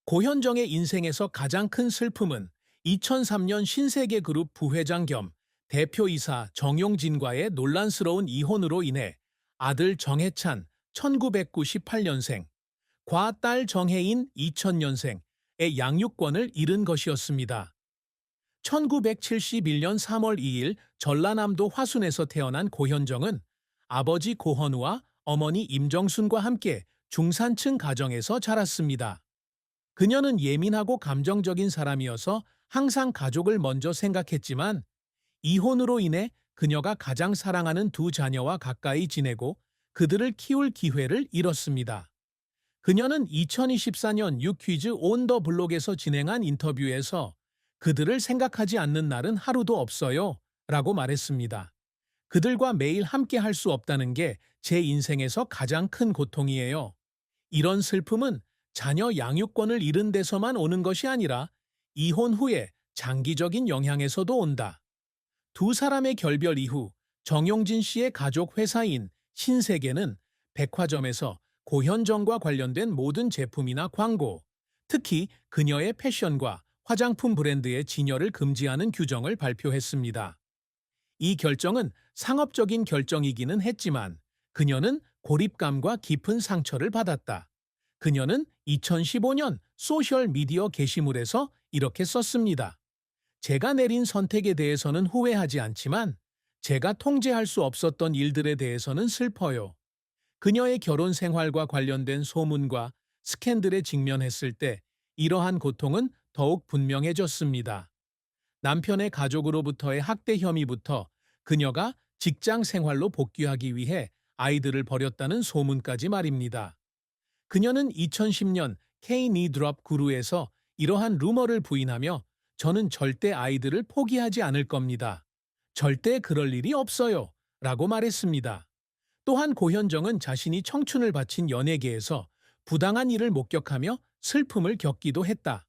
고현정의 인생에서 가장 큰 슬픔은 2003년 신세계그룹 부회장 겸 대표이사 정용진과의 논란스러운 이혼으로 인해 아들 정해찬 1998년생, 과 딸 정혜인 2000년생의 양육권을 잃은 것이었습니다. 1971년 3월 2일 전라남도 화순에서 태어난 고현정은 아버지 고헌우와 어머니 임정순과 함께 중산층 가정에서 자랐습니다. 그녀는 예민하고 감정적인 사람이어서 항상 가족을 먼저 생각했지만 이혼으로 인해 그녀가 가장 사랑하는 두 자녀와 가까이 지내고 그들을 키울 기회를 잃었습니다. 그녀는 2024년 유퀴즈 온 더 블록에서 진행한 인터뷰에서 그들을 생각하지 않는 날은 하루도 없어요 라고 말했습니다. 그들과 매일 함께 할 수 없다는 게 제 인생에서 가장 큰 고통이에요. 이런 슬픔은 자녀 양육권을 잃은 데서만 오는 것이 아니라 이혼 후에 장기적인 영향에서도 온다. 두 사람의 결별 이후 정용진 씨의 가족 회사인 신세계는 백화점에서 고현정과 관련된 모든 제품이나 광고, 특히 그녀의 패션과 화장품 브랜드의 진열을 금지하는 규정을 발표했습니다. 이 결정은 상업적인 결정이기는 했지만 그녀는 고립감과 깊은 상처를 받았다. 그녀는 2015년 소셜미디어 게시물에서 이렇게 썼습니다. 제가 내린 선택에 대해서는 후회하지 않지만 제가 통제할 수 없었던 일들에 대해서는 슬퍼요. 그녀의 결혼 생활과 관련된 소문과 스캔들에 직면했을 때 이러한 고통은 더욱 분명해졌습니다. 남편의 가족으로부터의 학대 혐의부터 그녀가 직장 생활로 복귀하기 위해 아이들을 버렸다는 소문까지 말입니다. 그녀는 2010년 K-니드롭 구루에서 이러한 루머를 부인하며 저는 절대 아이들을 포기하지 않을 겁니다. 절대 그럴 일이 없어요. 라고 말했습니다. 또한 고현정은 자신이 청춘을 바친 연예계에서 부당한 일을 목격하며 슬픔을 겪기도 했다.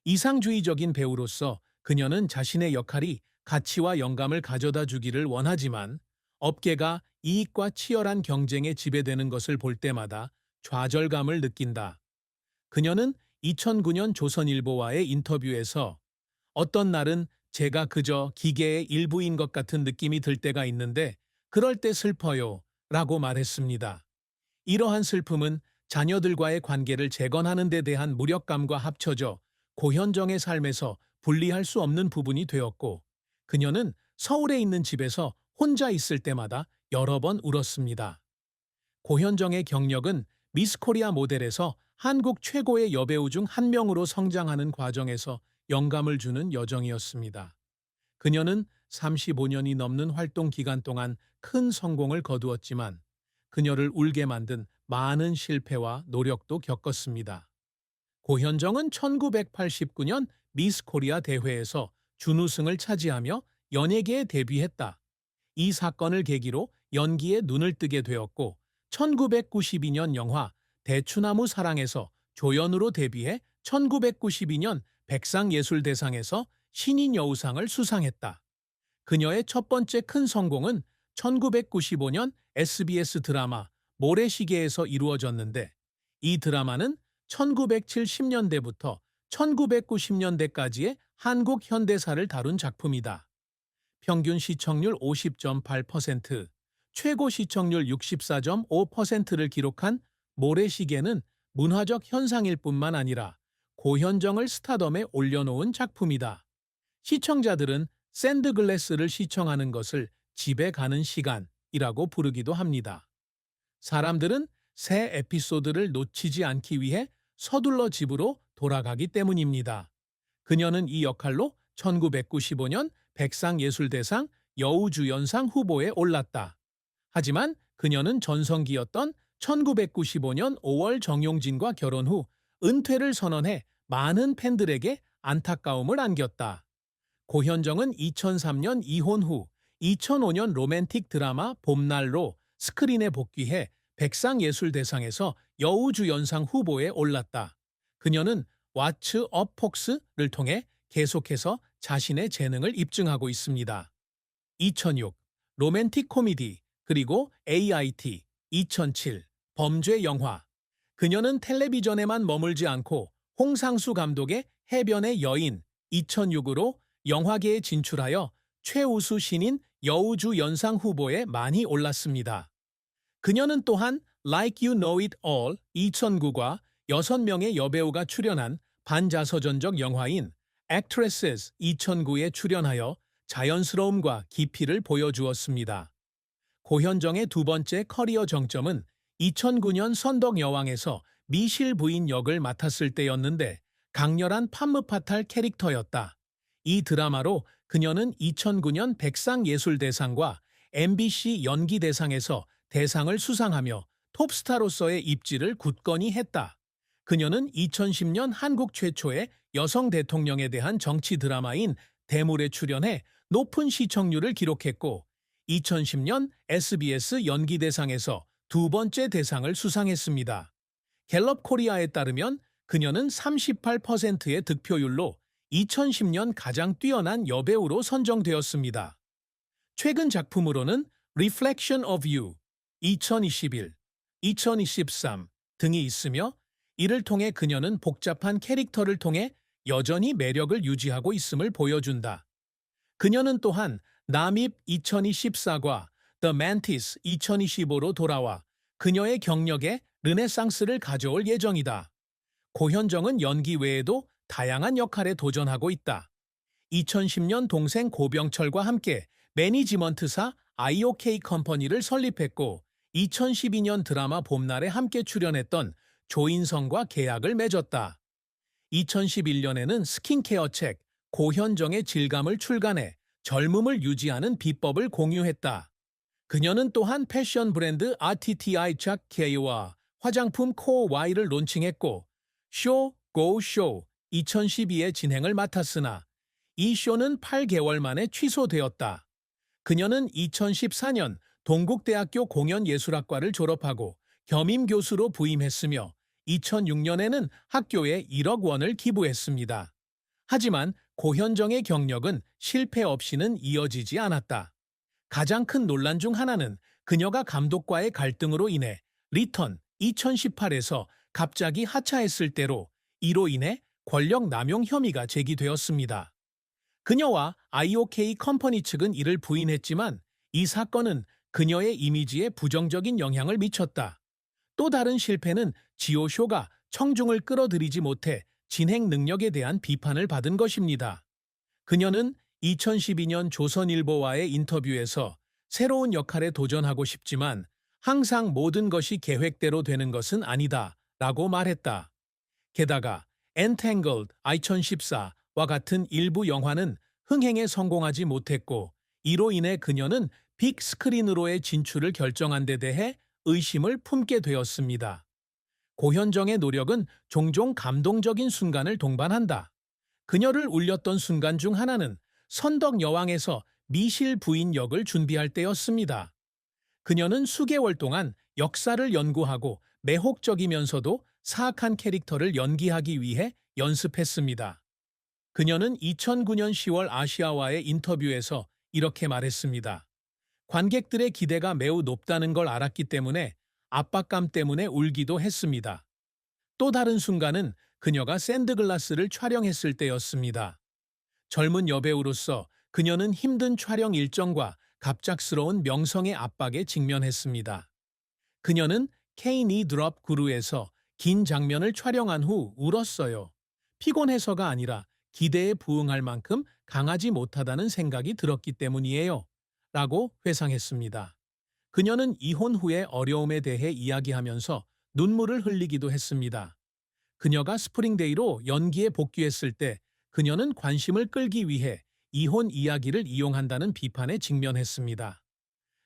이상주의적인 배우로서 그녀는 자신의 역할이 가치와 영감을 가져다 주기를 원하지만 업계가 이익과 치열한 경쟁에 지배되는 것을 볼 때마다 좌절감을 느낀다. 그녀는 2009년 조선일보와의 인터뷰에서 어떤 날은 제가 그저 기계의 일부인 것 같은 느낌이 들 때가 있는데 그럴 때 슬퍼요 라고 말했습니다. 이러한 슬픔은 자녀들과의 관계를 재건하는 데 대한 무력감과 합쳐져 고현정의 삶에서 분리할 수 없는 부분이 되었고 그녀는 서울에 있는 집에서 혼자 있을 때마다 여러 번 울었습니다. 고현정의 경력은 미스코리아 모델에서 한국 최고의 여배우 중 한 명으로 성장하는 과정에서 영감을 주는 여정이었습니다. 그녀는 35년이 넘는 활동 기간 동안 큰 성공을 거두었지만 그녀를 울게 만든 많은 실패와 노력도 겪었습니다. 고현정은 1989년 미스 코리아 대회에서 준우승을 차지하며 연예계에 데뷔했다. 이 사건을 계기로 연기에 눈을 뜨게 되었고 1992년 영화 대추나무 사랑에서 조연으로 데뷔해 1992년 백상예술대상에서 신인 여우상을 수상했다. 그녀의 첫 번째 큰 성공은 1995년 SBS 드라마 모래시계에서 이루어졌는데 이 드라마는 1970년대부터 1990년대까지의 한국 현대사를 다룬 작품이다. 평균 시청률 50.8%, 최고 시청률 64.5%를 기록한 모래시계는 문화적 현상일 뿐만 아니라 고현정을 스타덤에 올려놓은 작품이다. 시청자들은 샌드글래스를 시청하는 것을 집에 가는 시간이라고 부르기도 합니다. 사람들은 새 에피소드를 놓치지 않기 위해 서둘러 집으로 돌아가기 때문입니다. 그녀는 이 역할로 1995년 백상예술대상 여우주연상 후보에 올랐다. 하지만 그녀는 전성기였던 1995년 5월 정용진과 결혼 후 은퇴를 선언해 많은 팬들에게 안타까움을 안겼다. 고현정은 2003년 이혼 후 2005년 로맨틱 드라마 봄날로 스크린에 복귀해 백상예술대상에서 여우주연상 후보에 올랐다. 그녀는 왓츠 업 폭스를 통해 계속해서 자신의 재능을 입증하고 있습니다. 2006 로맨틱 코미디 그리고 AIT 2007 범죄 영화 그녀는 텔레비전에만 머물지 않고 홍상수 감독의 해변의 여인 2006으로 영화계에 진출하여 최우수 신인 여우주 연상 후보에 많이 올랐습니다. 그녀는 또한 Like You Know It All 2009과 6명의 여배우가 출연한 반자서전적 영화인 Actresses 2009에 출연하여 자연스러움과 깊이를 보여주었습니다. 고현정의 두 번째 커리어 정점은 2009년 선덕여왕에서 미실 부인 역을 맡았을 때였는데 강렬한 판무파탈 캐릭터였다. 이 드라마로 그녀는 2009년 백상예술대상과 MBC 연기대상에서 대상을 수상하며 톱스타로서의 입지를 굳건히 했다. 그녀는 2010년 한국 최초의 여성 대통령에 대한 정치 드라마인 대물에 출연해 높은 시청률을 기록했고 2010년 SBS 연기대상에서 두 번째 대상을 수상했습니다. 갤럽 코리아에 따르면 그녀는 38%의 득표율로 2010년 가장 뛰어난 여배우로 선정되었습니다. 최근 작품으로는 Reflection of You, 2021, 2023 등이 있으며 이를 통해 그녀는 복잡한 캐릭터를 통해 여전히 매력을 유지하고 있음을 보여준다. 그녀는 또한 남입 2024과 The Mantis 2025로 돌아와 그녀의 경력에 르네상스를 가져올 예정이다. 고현정은 연기 외에도 다양한 역할에 도전하고 있다. 2010년 동생 고병철과 함께 매니지먼트사 IOK 컴퍼니를 설립했고 2012년 드라마 봄날에 함께 출연했던 조인성과 계약을 맺었다. 2011년에는 스킨케어 책 고현정의 질감을 출간해 젊음을 유지하는 비법을 공유했다. 그녀는 또한 패션 브랜드 RTTI 작K와 화장품 코어Y를 론칭했고 쇼, 고 쇼 2012의 진행을 맡았으나 이 쇼는 8개월 만에 취소되었다. 그녀는 2014년 동국대학교 공연예술학과를 졸업하고 겸임교수로 부임했으며 2006년에는 학교에 1억 원을 기부했습니다. 하지만 고현정의 경력은 실패 없이는 이어지지 않았다. 가장 큰 논란 중 하나는 그녀가 감독과의 갈등으로 인해 리턴 2018에서 갑자기 하차했을 때로 이로 인해 권력 남용 혐의가 제기되었습니다. 그녀와 IOK 컴퍼니 측은 이를 부인했지만 이 사건은 그녀의 이미지에 부정적인 영향을 미쳤다. 또 다른 실패는 지오쇼가 청중을 끌어들이지 못해 진행 능력에 대한 비판을 받은 것입니다. 그녀는 2012년 조선일보와의 인터뷰에서 새로운 역할에 도전하고 싶지만 항상 모든 것이 계획대로 되는 것은 아니다 라고 말했다. 게다가 Entangled 2014와 같은 일부 영화는 흥행에 성공하지 못했고 이로 인해 그녀는 빅스크린으로의 진출을 결정한 데 대해 의심을 품게 되었습니다. 고현정의 노력은 종종 감동적인 순간을 동반한다. 그녀를 울렸던 순간 중 하나는 선덕여왕에서 미실 부인 역을 준비할 때였습니다. 그녀는 수개월 동안 역사를 연구하고 매혹적이면서도 사악한 캐릭터를 연기하기 위해 연습했습니다. 그녀는 2009년 10월 아시아와의 인터뷰에서 이렇게 말했습니다. 관객들의 기대가 매우 높다는 걸 알았기 때문에 압박감 때문에 울기도 했습니다. 또 다른 순간은 그녀가 샌드글라스를 촬영했을 때였습니다. 젊은 여배우로서 그녀는 힘든 촬영 일정과 갑작스러운 명성의 압박에 직면했습니다. 그녀는 케이니 드롭 구루에서 긴 장면을 촬영한 후 울었어요. 피곤해서가 아니라 기대에 부응할 만큼 강하지 못하다는 생각이 들었기 때문이에요. 라고 회상했습니다. 그녀는 이혼 후의 어려움에 대해 이야기하면서 눈물을 흘리기도 했습니다. 그녀가 스프링데이로 연기에 복귀했을 때 그녀는 관심을 끌기 위해 이혼 이야기를 이용한다는 비판에 직면했습니다.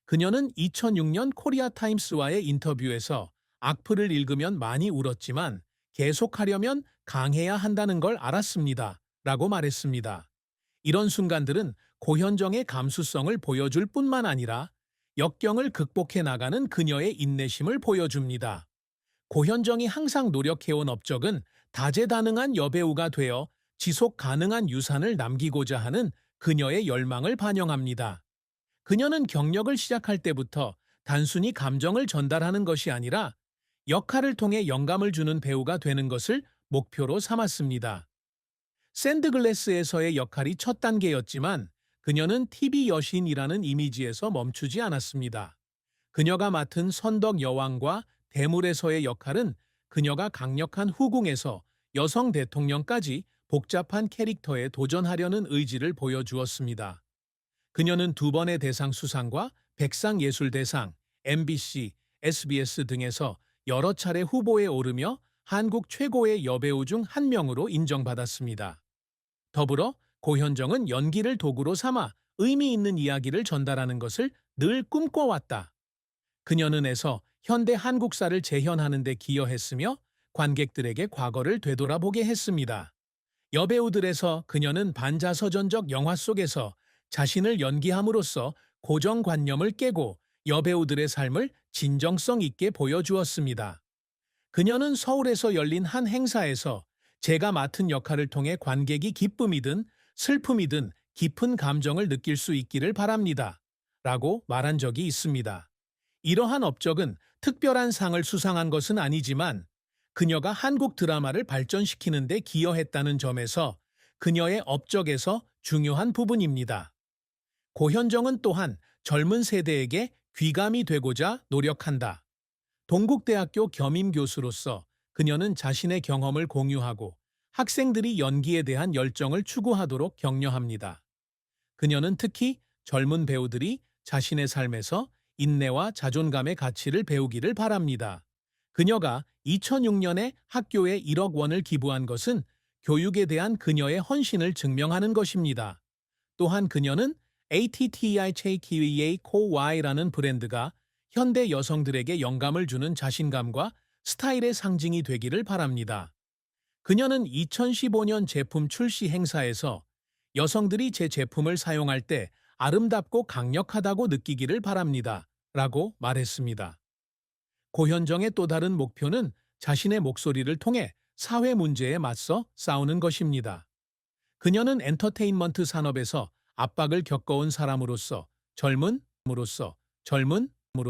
그녀는 2006년 코리아타임스와의 인터뷰에서 악플을 읽으면 많이 울었지만 계속하려면 강해야 한다는 걸 알았습니다. 라고 말했습니다. 이런 순간들은 고현정의 감수성을 보여줄 뿐만 아니라 역경을 극복해 나가는 그녀의 인내심을 보여줍니다. 고현정이 항상 노력해온 업적은 다재다능한 여배우가 되어 지속 가능한 유산을 남기고자 하는 그녀의 열망을 반영합니다. 그녀는 경력을 시작할 때부터 단순히 감정을 전달하는 것이 아니라 역할을 통해 영감을 주는 배우가 되는 것을 목표로 삼았습니다. 샌드글래스에서의 역할이 첫 단계였지만 그녀는 TV 여신이라는 이미지에서 멈추지 않았습니다. 그녀가 맡은 선덕 여왕과 대물에서의 역할은 그녀가 강력한 후궁에서 여성 대통령까지 복잡한 캐릭터에 도전하려는 의지를 보여주었습니다. 그녀는 두 번의 대상 수상과 백상예술대상, MBC, SBS 등에서 여러 차례 후보에 오르며 한국 최고의 여배우 중 한 명으로 인정받았습니다. 더불어 고현정은 연기를 도구로 삼아 의미 있는 이야기를 전달하는 것을 늘 꿈꿔왔다. 그녀는 에서 현대 한국사를 재현하는 데 기여했으며 관객들에게 과거를 되돌아보게 했습니다. 여배우들에서 그녀는 반자서전적 영화 속에서 자신을 연기함으로써 고정관념을 깨고 여배우들의 삶을 진정성 있게 보여주었습니다. 그녀는 서울에서 열린 한 행사에서 제가 맡은 역할을 통해 관객이 기쁨이든 슬픔이든 깊은 감정을 느낄 수 있기를 바랍니다. 라고 말한 적이 있습니다. 이러한 업적은 특별한 상을 수상한 것은 아니지만 그녀가 한국 드라마를 발전시키는 데 기여했다는 점에서 그녀의 업적에서 중요한 부분입니다. 고현정은 또한 젊은 세대에게 귀감이 되고자 노력한다. 동국대학교 겸임교수로서 그녀는 자신의 경험을 공유하고 학생들이 연기에 대한 열정을 추구하도록 격려합니다. 그녀는 특히 젊은 배우들이 자신의 삶에서 인내와 자존감의 가치를 배우기를 바랍니다. 그녀가 2006년에 학교에 1억 원을 기부한 것은 교육에 대한 그녀의 헌신을 증명하는 것입니다. 또한 그녀는 ATTI JKEA CoY라는 브랜드가 현대 여성들에게 영감을 주는 자신감과 스타일의 상징이 되기를 바랍니다. 그녀는 2015년 제품 출시 행사에서 여성들이 제 제품을 사용할 때 아름답고 강력하다고 느끼기를 바랍니다. 라고 말했습니다. 고현정의 또 다른 목표는 자신의 목소리를 통해 사회 문제에 맞서 싸우는 것입니다. 그녀는 엔터테인먼트 산업에서 압박을 겪어온 사람으로서 젊은